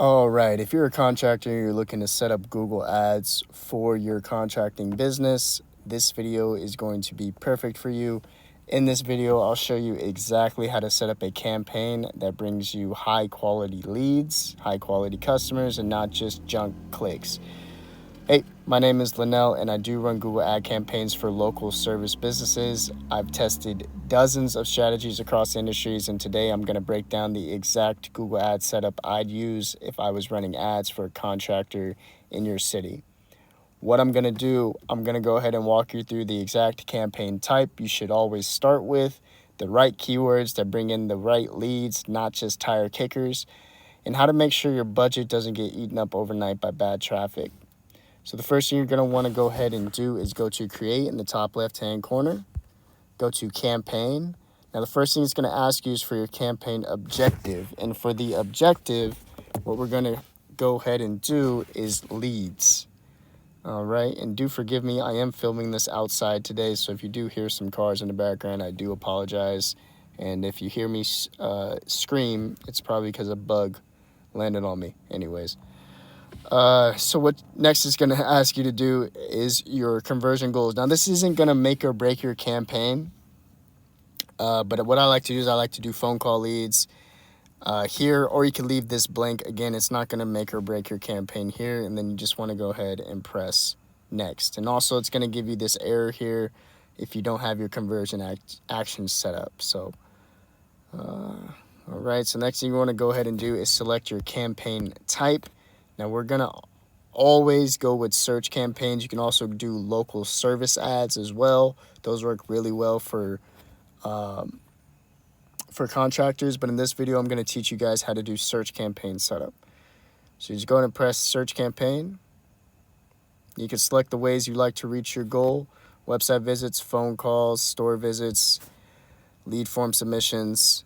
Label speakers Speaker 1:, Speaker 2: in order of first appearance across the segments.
Speaker 1: All right, if you're a contractor and you're looking to set up Google Ads for your contracting business, this video is going to be perfect for you. In this video, I'll show you exactly how to set up a campaign that brings you high quality leads, high quality customers, and not just junk clicks. Hey, my name is Linnell, and I do run Google Ad campaigns for local service businesses. I've tested dozens of strategies across industries, and today I'm going to break down the exact Google Ad setup I'd use if I was running ads for a contractor in your city. What I'm going to do, I'm going to go ahead and walk you through the exact campaign type you should always start with, the right keywords that bring in the right leads, not just tire kickers, and how to make sure your budget doesn't get eaten up overnight by bad traffic. So the first thing you're going to want to go ahead and do is go to Create in the top left-hand corner. Go to Campaign. Now the first thing it's going to ask you is for your campaign objective. And for the objective, what we're going to go ahead and do is leads. All right, and do forgive me, I am filming this outside today, so if you do hear some cars in the background, I do apologize. And if you hear me scream, it's probably because a bug landed on me. Anyways. So what next is going to ask you to do is your conversion goals. Now, this isn't going to make or break your campaign, but what I like to do is I like to do phone call leads here, or you can leave this blank. Again, it's not going to make or break your campaign here, and then you just want to go ahead and press next. And also, it's going to give you this error here if you don't have your conversion actions set up. So, all right, so next thing you want to go ahead and do is select your campaign type. Now we're going to always go with search campaigns. You can also do local service ads as well. Those work really well for contractors. But in this video, I'm going to teach you guys how to do search campaign setup. So you just go ahead and press search campaign. You can select the ways you like to reach your goal: website visits, phone calls, store visits, lead form submissions.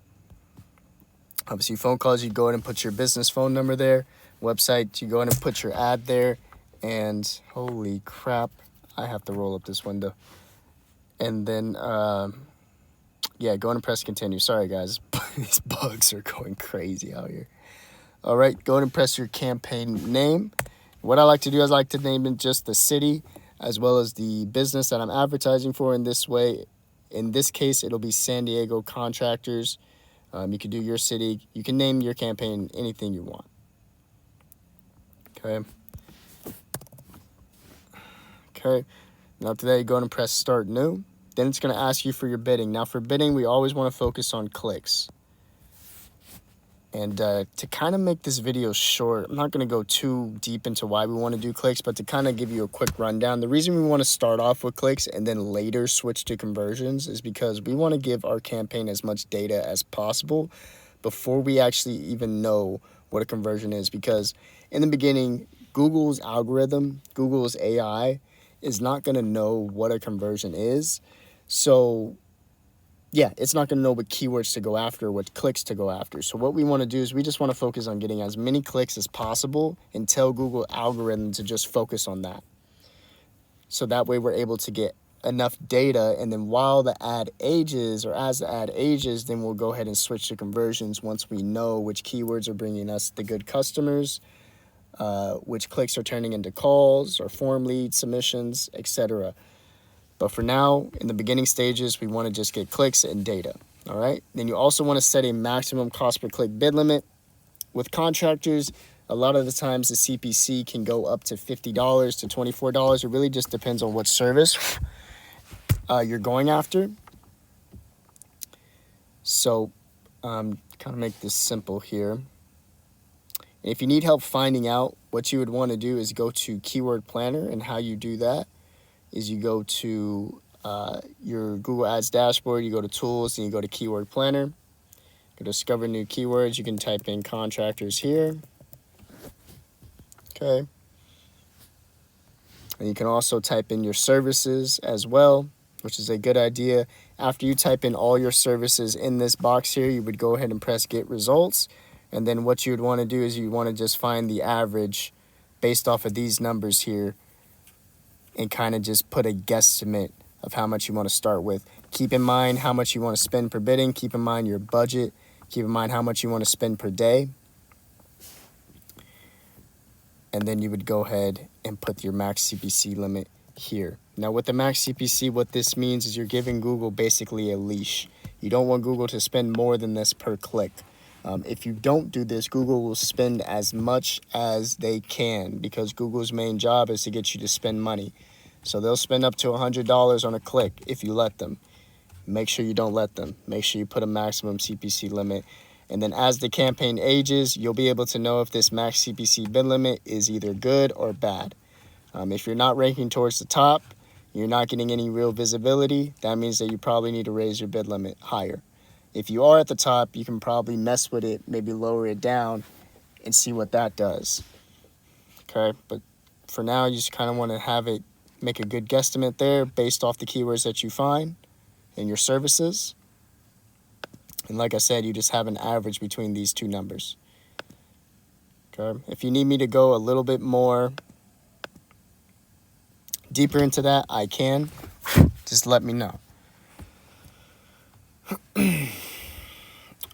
Speaker 1: Obviously, phone calls, you go ahead and put your business phone number there. Website, you go ahead and put your ad there, and holy crap, I have to roll up this window. And then, yeah, go ahead and press continue. Sorry, guys, these bugs are going crazy out here. All right, go ahead and press your campaign name. What I like to do is I like to name it just the city as well as the business that I'm advertising for. In this way, in this case, it'll be San Diego Contractors. You can do your city. You can name your campaign anything you want. Okay. Now after that, you go ahead and press start new. Then it's going to ask you for your bidding. Now for bidding, we always want to focus on clicks. And to kind of make this video short, I'm not going to go too deep into why we want to do clicks, but to kind of give you a quick rundown, the reason we want to start off with clicks and then later switch to conversions is because we want to give our campaign as much data as possible before we actually even know what a conversion is. Because in the beginning, Google's algorithm, Google's AI is not going to know what a conversion is. So yeah, it's not going to know what keywords to go after, what clicks to go after. So what we want to do is we just want to focus on getting as many clicks as possible and tell Google algorithm to just focus on that. So that way we're able to get enough data, and then while the ad ages, or as the ad ages, then we'll go ahead and switch to conversions once we know which keywords are bringing us the good customers, which clicks are turning into calls or form leads, submissions, etc. But for now, in the beginning stages, we want to just get clicks and data. All right. Then you also want to set a maximum cost per click bid limit. With contractors, a lot of the times the CPC can go up to $50 to $24. It really just depends on what service you're going after. So kind of make this simple here. And if you need help finding out, what you would want to do is go to Keyword Planner. And how you do that is you go to your Google Ads dashboard, you go to Tools, and you go to Keyword Planner. Go to Discover New Keywords. You can type in contractors here. Okay. And you can also type in your services as well, which is a good idea. After you type in all your services in this box here, you would go ahead and press Get Results. And then what you would want to do is you want to just find the average based off of these numbers here and kind of just put a guesstimate of how much you want to start with. Keep in mind how much you want to spend per bidding. Keep in mind your budget. Keep in mind how much you want to spend per day. and then you would go ahead and put your max CPC limit here. Now with the max CPC, what this means is you're giving Google basically a leash. You don't want Google to spend more than this per click. If you don't do this, Google will spend as much as they can, because Google's main job is to get you to spend money. So they'll spend up to $100 on a click if you let them. Make sure you don't let them. Make sure you put a maximum CPC limit. And then as the campaign ages, you'll be able to know if this max CPC bid limit is either good or bad. If you're not ranking towards the top, you're not getting any real visibility, that means that you probably need to raise your bid limit higher. If you are at the top, you can probably mess with it, maybe lower it down and see what that does. Okay, but for now, you just kind of want to have it, make a good guesstimate there based off the keywords that you find in your services. And like I said, you just have an average between these two numbers. Okay, if you need me to go a little bit more deeper into that, I can. Just let me know.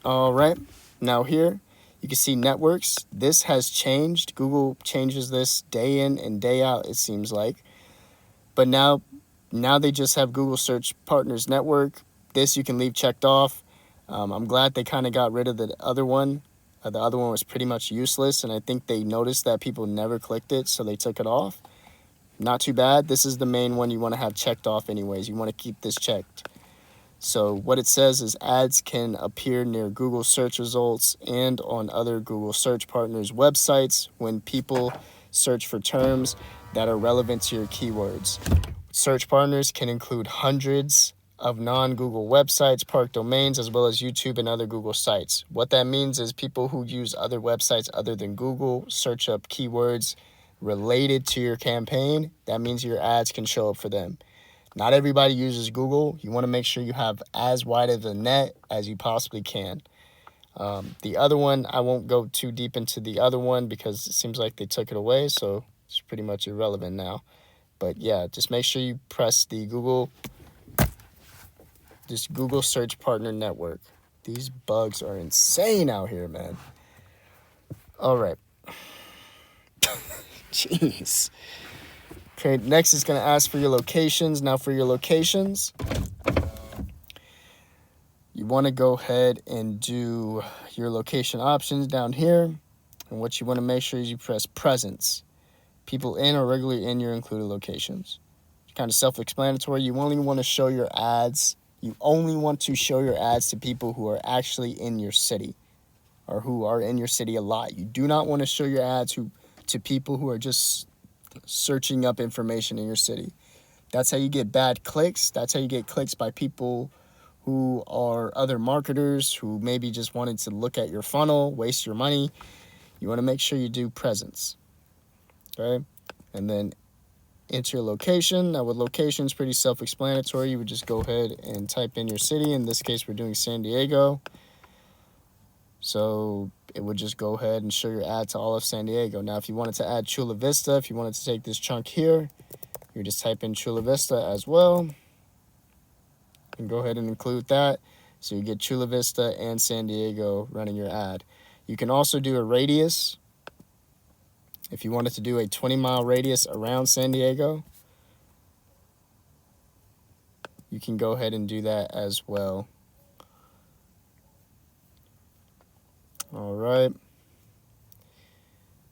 Speaker 1: All right, now here you can see networks. This has changed. Google changes this day in and day out, it seems like. But now they just have Google Search Partners Network. This you can leave checked off. I'm glad they kind of got rid of the other one. The other one was pretty much useless, and I think they noticed that people never clicked it, so they took it off. Not too bad. This is the main one you want to have checked off anyways. You want to keep this checked. So what it says is ads can appear near Google search results and on other Google Search Partners websites when people search for terms that are relevant to your keywords. Search partners can include hundreds of non-Google websites, park domains, as well as YouTube and other Google sites. What that means is people who use other websites other than Google search up keywords related to your campaign. That means your ads can show up for them. Not everybody uses Google. You want to make sure you have as wide of a net as you possibly can. The other one, I won't go too deep into the other one because it seems like they took it away, so it's pretty much irrelevant now. But yeah, just make sure you press the Google Search Partner Network. These bugs are insane out here, man. All right. Jeez. Okay, next is going to ask for your locations. Now for your locations, you want to go ahead and do your location options down here. And what you want to make sure is you press presence. People in or regularly in your included locations. It's kind of self-explanatory. You only want to show your ads. You only want to show your ads to people who are actually in your city or who are in your city a lot. You do not want to show your ads to people who are just searching up information in your city. That's how you get bad clicks. That's how you get clicks by people who are other marketers who maybe just wanted to look at your funnel, waste your money. You want to make sure you do presence. Okay? And then enter your location. Now with location, it's pretty self-explanatory. You would just go ahead and type in your city. In this case, we're doing San Diego. So it would just go ahead and show your ad to all of San Diego. Now, if you wanted to add Chula Vista, if you wanted to take this chunk here, you just type in Chula Vista as well. And go ahead and include that. So you get Chula Vista and San Diego running your ad. You can also do a radius. If you wanted to do a 20-mile radius around San Diego, you can go ahead and do that as well. All right.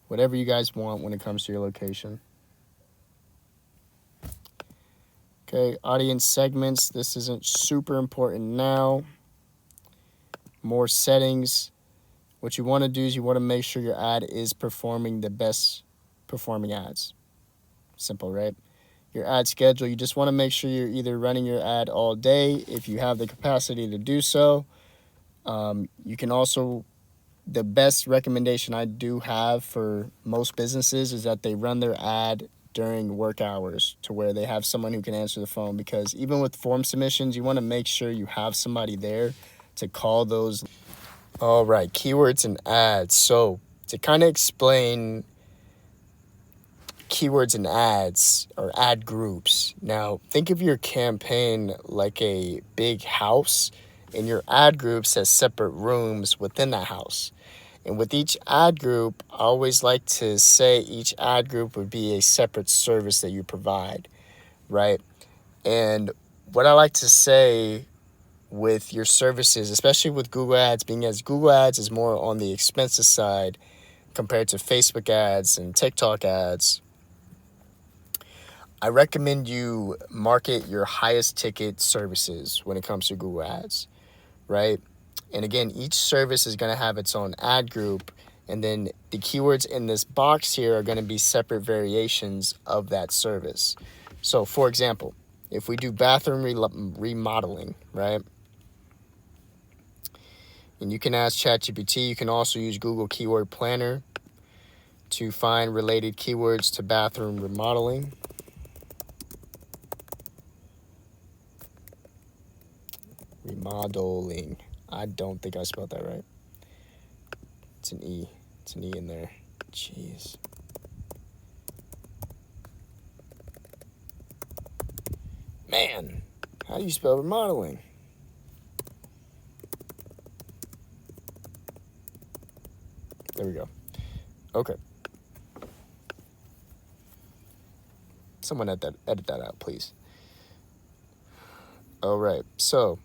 Speaker 1: Whatever you guys want when it comes to your location. Okay, audience segments. This isn't super important now. More settings. What you want to do is you want to make sure your ad is performing the best performing ads. Simple, right? Your ad schedule, you just want to make sure you're either running your ad all day if you have the capacity to do so. You can also, the best recommendation I do have for most businesses is that they run their ad during work hours to where they have someone who can answer the phone, because even with form submissions, you want to make sure you have somebody there to call those. All right, keywords and ads. So to kind of explain keywords and ads or ad groups. Now, think of your campaign like a big house, and your ad groups has separate rooms within that house. And with each ad group, I always like to say each ad group would be a separate service that you provide, right? And what I like to say with your services, especially with Google Ads, being as Google Ads is more on the expensive side compared to Facebook ads and TikTok ads, I recommend you market your highest ticket services when it comes to Google Ads, right? And again, each service is going to have its own ad group, and then the keywords in this box here are going to be separate variations of that service. So for example, if we do bathroom remodeling, right? And you can ask ChatGPT. You can also use Google Keyword Planner to find related keywords to bathroom remodeling. Remodeling. I don't think I spelled that right. It's an E. It's an E in there. Jeez. Man, how do you spell remodeling? There we go. Okay. Someone edit that out, please. All right. So,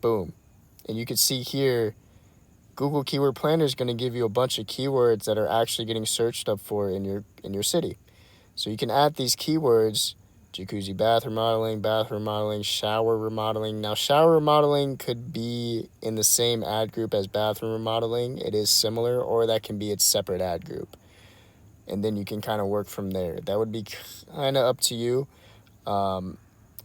Speaker 1: boom. And you can see here, Google Keyword Planner is going to give you a bunch of keywords that are actually getting searched up for in your city. So you can add these keywords: jacuzzi bath remodeling, shower remodeling. Now, shower remodeling could be in the same ad group as bathroom remodeling. It is similar, or that can be its separate ad group. And then you can kind of work from there. That would be kind of up to you.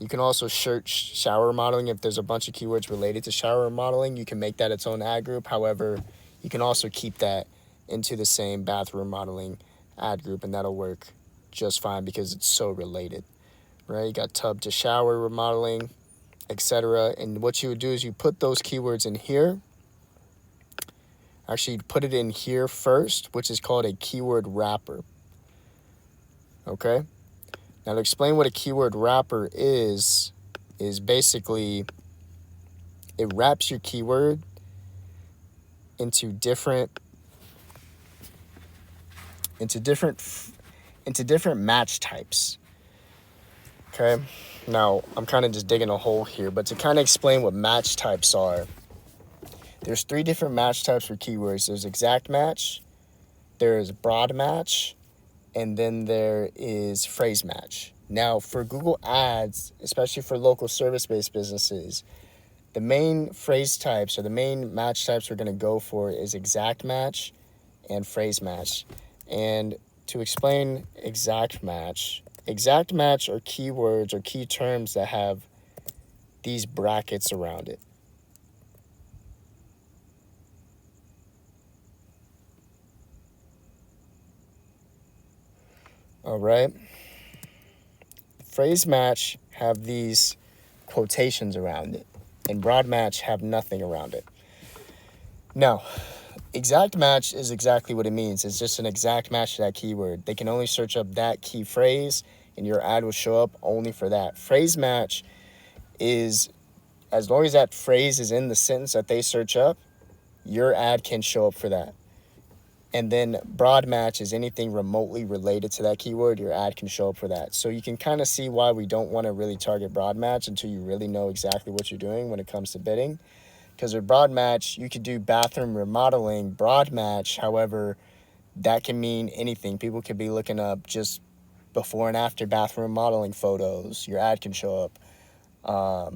Speaker 1: You can also search shower remodeling. If there's a bunch of keywords related to shower remodeling, you can make that its own ad group. However, you can also keep that into the same bathroom remodeling ad group, and that'll work just fine because it's so related, right? You got tub to shower remodeling, etc. And what you would do is you put those keywords in here. Actually, you'd put it in here first, which is called a keyword wrapper. Okay? Now, to explain what a keyword wrapper is basically it wraps your keyword into different match types. Okay? Now, I'm kind of just digging a hole here, but to kind of explain what match types are, there's 3 different match types for keywords. There's exact match, there's broad match, and then there is phrase match. Now, for Google Ads, especially for local service-based businesses, the main phrase types or the main match types we're going to go for is exact match and phrase match. And to explain exact match are keywords or key terms that have these brackets around it. All right. Phrase match have these quotations around it, and broad match have nothing around it. Now, exact match is exactly what it means. It's just an exact match to that keyword. They can only search up that key phrase, and your ad will show up only for that. Phrase match is, as long as that phrase is in the sentence that they search up, your ad can show up for that. And then broad match is anything remotely related to that keyword. Your ad can show up for that. So you can kind of see why we don't want to really target broad match until you really know exactly what you're doing when it comes to bidding. Because with broad match, you could do bathroom remodeling broad match. However, that can mean anything. People could be looking up just before and after bathroom remodeling photos. Your ad can show up.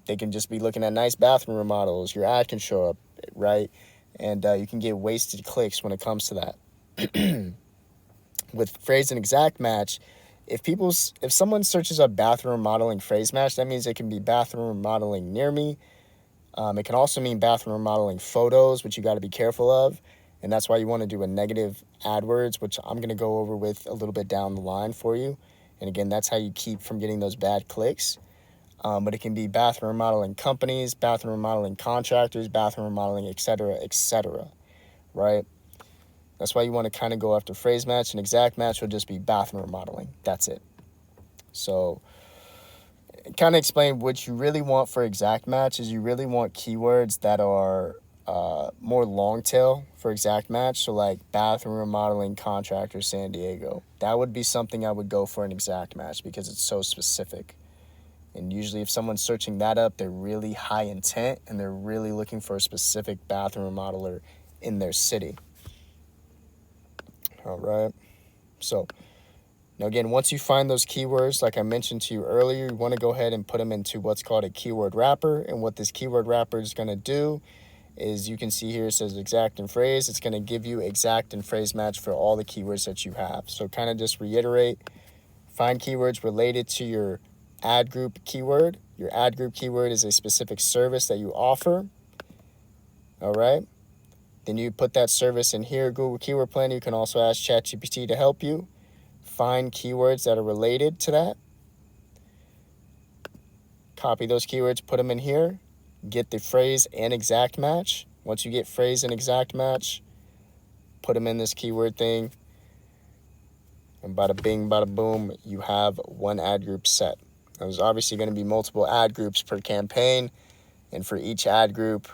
Speaker 1: They can just be looking at nice bathroom remodels. Your ad can show up, right? And you can get wasted clicks when it comes to that. With phrase and exact match, if someone searches up bathroom remodeling phrase match, that means it can be bathroom remodeling near me. It can also mean bathroom remodeling photos, which you got to be careful of. And that's why you want to do a negative AdWords, which I'm going to go over with a little bit down the line for you. And again, that's how you keep from getting those bad clicks. But it can be bathroom remodeling companies, bathroom remodeling contractors, bathroom remodeling, etc., right? That's why you want to kind of go after phrase match, and exact match will just be bathroom remodeling. That's it. So kind of explain what you really want for exact match is you really want keywords that are more long tail for exact match. So like bathroom remodeling contractor San Diego. That would be something I would go for an exact match because it's so specific. And usually if someone's searching that up, they're really high intent and they're really looking for a specific bathroom remodeler in their city. All right. So now again, once you find those keywords, like I mentioned to you earlier, you want to go ahead and put them into what's called a keyword wrapper. And what this keyword wrapper is going to do is, you can see here it says exact and phrase. It's going to give you exact and phrase match for all the keywords that you have. So kind of just reiterate, find keywords related to your ad group keyword. Your ad group keyword is a specific service that you offer. All right. Then you put that service in here, Google Keyword Planner. You can also ask ChatGPT to help you find keywords that are related to that. Copy those keywords, put them in here, get the phrase and exact match. Once you get phrase and exact match, put them in this keyword thing, and bada bing, bada boom, you have one ad group set. Now, there's obviously going to be multiple ad groups per campaign, and for each ad group,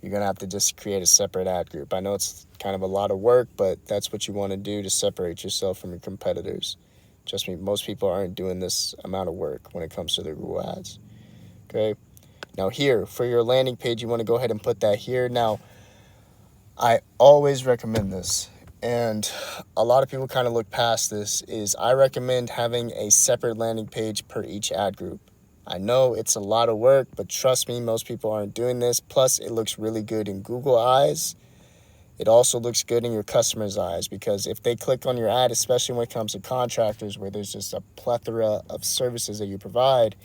Speaker 1: you're going to have to just create a separate ad group. I know it's kind of a lot of work, but that's what you want to do to separate yourself from your competitors. Trust me, most people aren't doing this amount of work when it comes to their Google ads. Okay. Now here, for your landing page, you want to go ahead and put that here. Now, I always recommend this, and a lot of people kind of look past this, is I recommend having a separate landing page per each ad group. I know it's a lot of work, but trust me, most people aren't doing this. Plus, it looks really good in Google eyes. It also looks good in your customers' eyes, because if they click on your ad, especially when it comes to contractors, where there's just a plethora of services that you provide,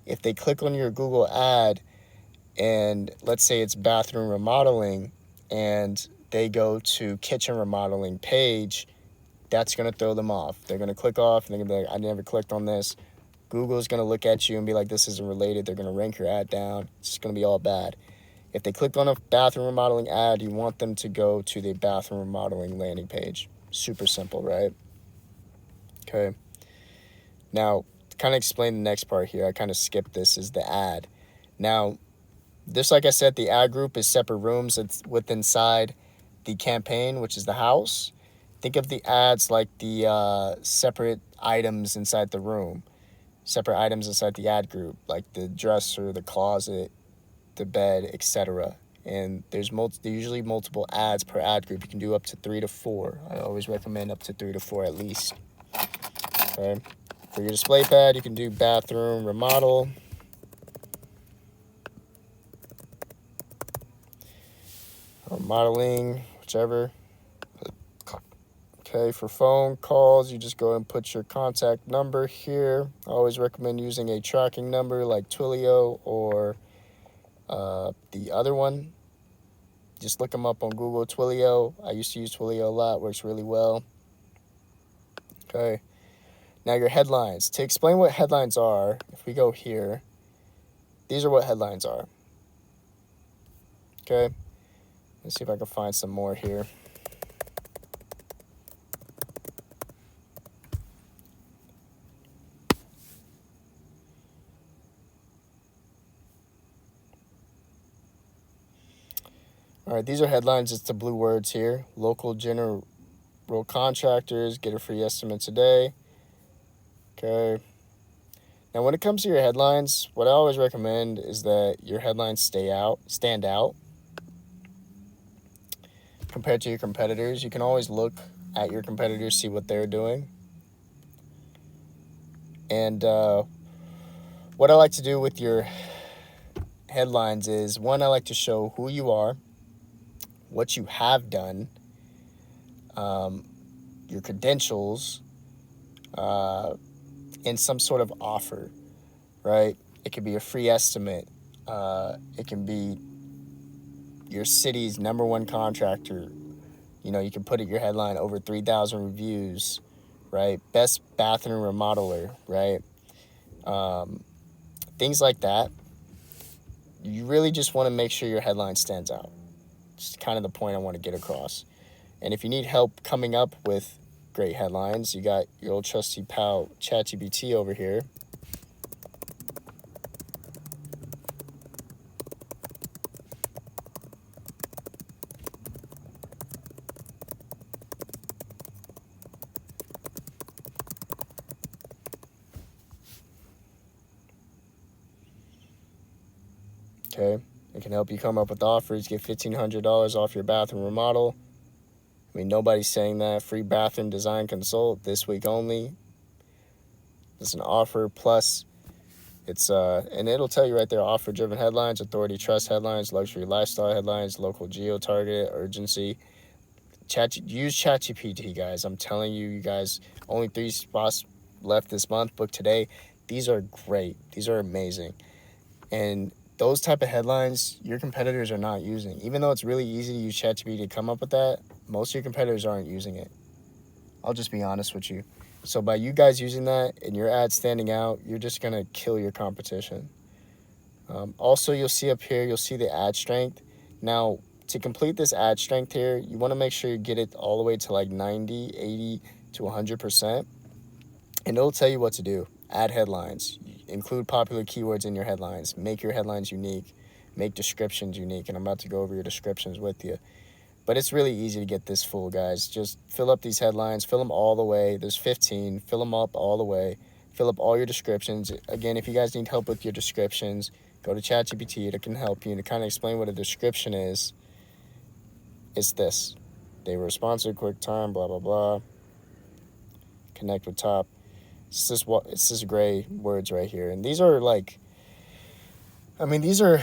Speaker 1: if they click on your Google ad and let's say it's bathroom remodeling and they go to kitchen remodeling page, that's going to throw them off. They're going to click off and they're going to be like, I never clicked on this. Google's going to look at you and be like, this isn't related. They're going to rank your ad down. It's just going to be all bad. If they click on a bathroom remodeling ad, you want them to go to the bathroom remodeling landing page. Super simple, right? Okay. Now, to kind of explain the next part here, I kind of skipped this, is the ad. Now, just like I said, the ad group is separate rooms. It's within inside the campaign, which is the house. Think of the ads like the separate items inside the room. Separate items inside the ad group, like the dresser, the closet, the bed, etc. And there's usually multiple ads per ad group. You can do up to 3 to 4. I always recommend up to 3 to 4 at least. Okay. For your display pad, you can do bathroom remodel. Or modeling, whichever. Okay, for phone calls, you just go and put your contact number here. I always recommend using a tracking number like Twilio or the other one. Just look them up on Google, Twilio. I used to use Twilio a lot, works really well. Okay, now your headlines. To explain what headlines are, if we go here, these are what headlines are. Okay, let's see if I can find some more here. All right, these are headlines. It's the blue words here. Local general contractors get a free estimate today. Okay. Now, when it comes to your headlines, what I always recommend is that your headlines stand out compared to your competitors. You can always look at your competitors, see what they're doing. And what I like to do with your headlines is, one, I like to show who you are, what you have done, your credentials, and some sort of offer, right? It could be a free estimate. It can be your city's #1 contractor. You know, you can put it your headline, over 3,000 reviews, right? Best bathroom remodeler, right? Things like that. You really just want to make sure your headline stands out. It's kind of the point I want to get across. And if you need help coming up with great headlines, you got your old trusty pal ChatGPT over here. Okay, it can help you come up with offers, get $1,500 off your bathroom remodel. I mean, nobody's saying that. Free bathroom design consult this week only. It's an offer plus. It's and it'll tell you right there: offer driven headlines, authority trust headlines, luxury lifestyle headlines, local geo target, urgency. Use ChatGPT, guys. I'm telling you, you guys, only 3 spots left this month. Book today. These are great. These are amazing. And those type of headlines, your competitors are not using. Even though it's really easy to use ChatGPT to come up with that, most of your competitors aren't using it. I'll just be honest with you. So by you guys using that and your ad standing out, you're just going to kill your competition. Also, you'll see up here, you'll see the ad strength. Now, to complete this ad strength here, you want to make sure you get it all the way to like 90, 80 to 100%. And it'll tell you what to do. Add headlines. Include popular keywords in your headlines. Make your headlines unique. Make descriptions unique. And I'm about to go over your descriptions with you. But it's really easy to get this full, guys. Just fill up these headlines. Fill them all the way. There's 15. Fill them up all the way. Fill up all your descriptions. Again, if you guys need help with your descriptions, go to ChatGPT. It can help you. And to kind of explain what a description is, it's this. They were sponsored, quick time, blah, blah, blah. Connect with top. It's this gray words right here. And these are like, I mean, these are,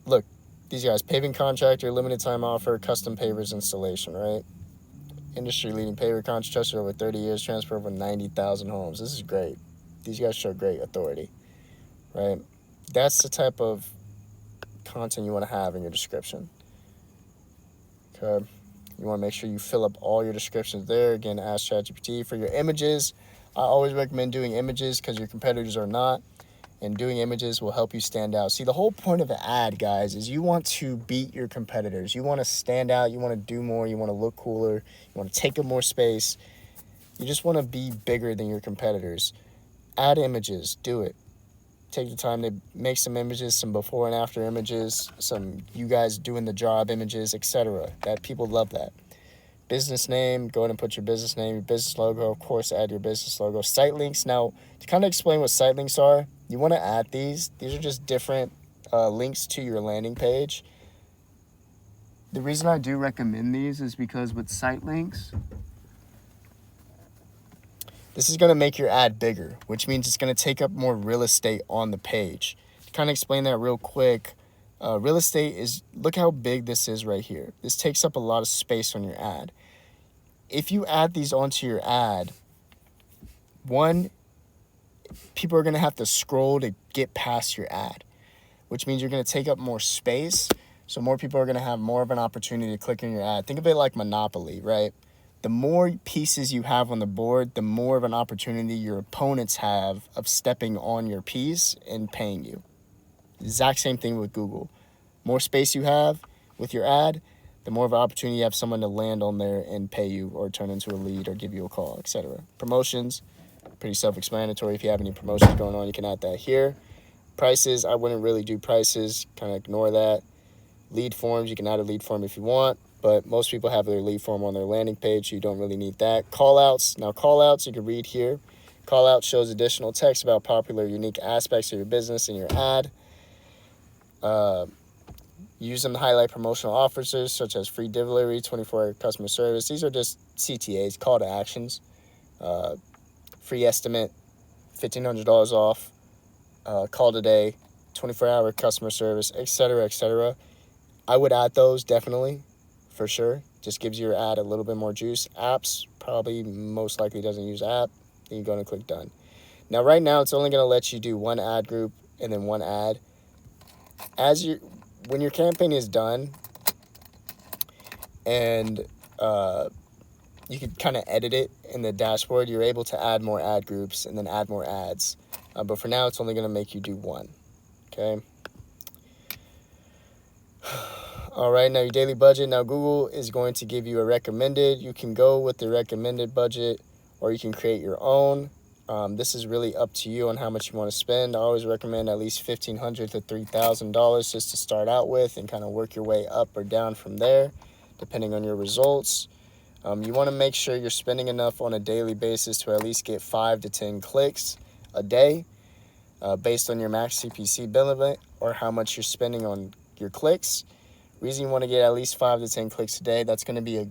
Speaker 1: look, these guys, paving contractor, limited time offer, custom pavers installation, right? Industry leading paver contractor over 30 years, transfer over 90,000 homes. This is great. These guys show great authority, right? That's the type of content you want to have in your description. Okay. You want to make sure you fill up all your descriptions there. Again, ask ChatGPT. For your images, I always recommend doing images because your competitors are not. And doing images will help you stand out. See, the whole point of an ad, guys, is you want to beat your competitors. You want to stand out. You want to do more. You want to look cooler. You want to take up more space. You just want to be bigger than your competitors. Add images. Do it. Take the time to make some images, some before and after images, some you guys doing the job images, etc. That people love that. Business name, go ahead and put your business name, your business logo, of course, add your business logo. Site links. Now, to kind of explain what site links are, you want to add these. These are just different links to your landing page. The reason I do recommend these is because with site links, this is going to make your ad bigger, which means it's going to take up more real estate on the page. To kind of explain that real quick, real estate is, look how big this is right here. This takes up a lot of space on your ad. If you add these onto your ad, one, people are going to have to scroll to get past your ad, which means you're going to take up more space. So more people are going to have more of an opportunity to click on your ad. Think of it like Monopoly, right? The more pieces you have on the board, the more of an opportunity your opponents have of stepping on your piece and paying you. Exact same thing with Google. More space you have with your ad, the more of an opportunity you have someone to land on there and pay you or turn into a lead or give you a call, etc. Promotions, pretty self-explanatory. If you have any promotions going on, you can add that here. Prices, I wouldn't really do prices. Kind of ignore that. Lead forms, you can add a lead form if you want, but most people have their lead form on their landing page, so you don't really need that. Callouts, now callouts you can read here. Callout shows additional text about popular, unique aspects of your business in your ad. Use them to highlight promotional offers such as free delivery, 24-hour customer service. These are just CTAs, call to actions. Free estimate, $1,500 off. Call today, 24-hour customer service, etc., etc. I would add those definitely, for sure. Just gives your ad a little bit more juice. Apps, probably most likely doesn't use app. Then you go and click done. Now, right now, it's only going to let you do one ad group and then one ad. When your campaign is done and you can kind of edit it in the dashboard, you're able to add more ad groups and then add more ads. But for now, it's only going to make you do one. Okay. All right, now your daily budget. Now Google is going to give you a recommended. You can go with the recommended budget or you can create your own. This is really up to you on how much you want to spend. I always recommend at least $1,500 to $3,000 just to start out with and kind of work your way up or down from there, depending on your results. You want to make sure you're spending enough on a daily basis to at least get 5 to 10 clicks a day based on your max CPC bill limit or how much you're spending on your clicks. Reason you want to get at least 5 to 10 clicks a day, that's going to be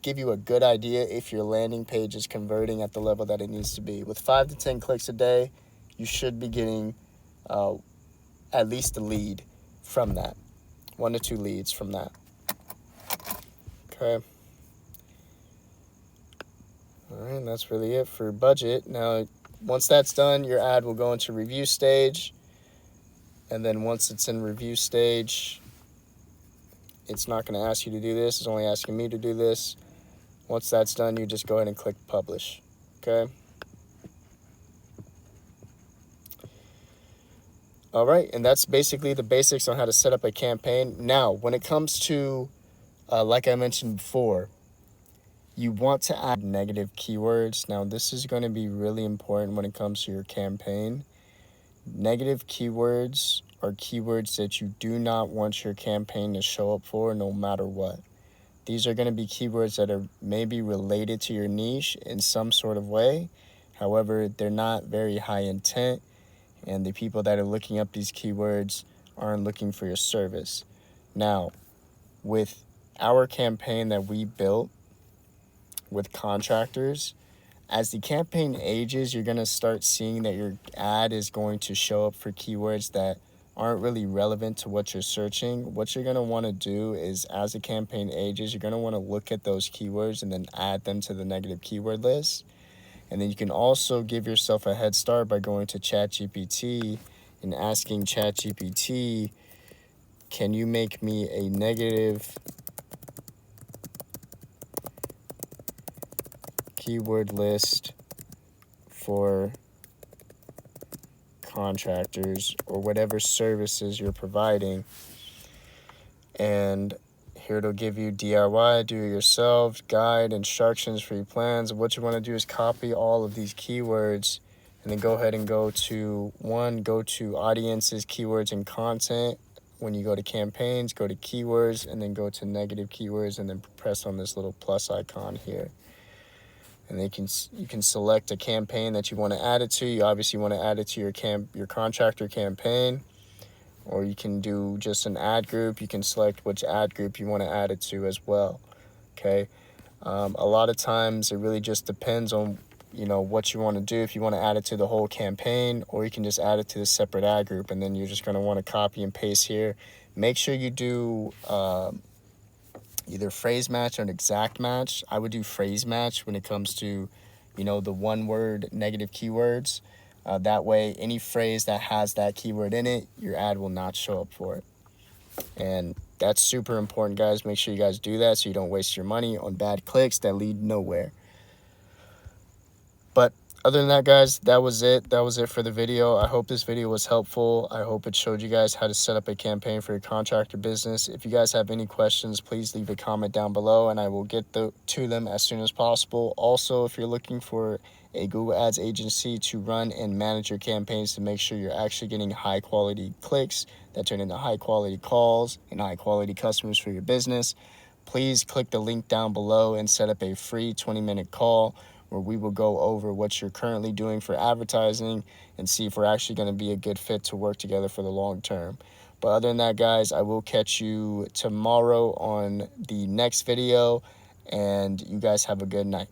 Speaker 1: give you a good idea if your landing page is converting at the level that it needs to be. With 5 to 10 clicks a day, you should be getting at least a lead from that. 1 to 2 leads from that. Okay. All right, and that's really it for budget. Now, once that's done, your ad will go into review stage. And then once it's in review stage, it's not going to ask you to do this. It's only asking me to do this. Once that's done, you just go ahead and click publish. Okay. All right, and that's basically the basics on how to set up a campaign. Now, when it comes to, like I mentioned before, you want to add negative keywords. Now, this is going to be really important when it comes to your campaign. Negative keywords are keywords that you do not want your campaign to show up for no matter what. These are going to be keywords that are maybe related to your niche in some sort of way. However, they're not very high intent, and the people that are looking up these keywords aren't looking for your service. Now, with our campaign that we built with Contractors, as the campaign ages, you're going to start seeing that your ad is going to show up for keywords that aren't really relevant to what you're searching. What you're going to want to do is, as the campaign ages, you're going to want to look at those keywords and then add them to the negative keyword list. And then you can also give yourself a head start by going to ChatGPT and asking ChatGPT, can you make me a negative keyword list for contractors or whatever services you're providing? And here it'll give you DIY, do it yourself, guide, instructions, free plans. What you want to do is copy all of these keywords and then go ahead and go to audiences, keywords, and content. When you go to campaigns, go to keywords, and then go to negative keywords, and then press on this little plus icon here. And you can select a campaign that you want to add it to. You obviously want to add it to your contractor campaign, or you can do just an ad group. You can select which ad group you want to add it to as well. Okay. A lot of times it really just depends on what you want to do. If you want to add it to the whole campaign, or you can just add it to the separate ad group, and then you're just going to want to copy and paste here. Make sure you do either phrase match or an exact match. I would do phrase match when it comes to, the one word negative keywords. That way, any phrase that has that keyword in it, your ad will not show up for it. And that's super important, guys. Make sure you guys do that so you don't waste your money on bad clicks that lead nowhere. But other than that, guys, that was it. That was it for the video. I hope this video was helpful. I hope it showed you guys how to set up a campaign for your contractor business. If you guys have any questions, please leave a comment down below and I will get to them as soon as possible. Also, if you're looking for a Google Ads agency to run and manage your campaigns to make sure you're actually getting high quality clicks that turn into high quality calls and high quality customers for your business, please click the link down below and set up a free 20-minute call where we will go over what you're currently doing for advertising and see if we're actually going to be a good fit to work together for the long term. But other than that, guys, I will catch you tomorrow on the next video, and you guys have a good night.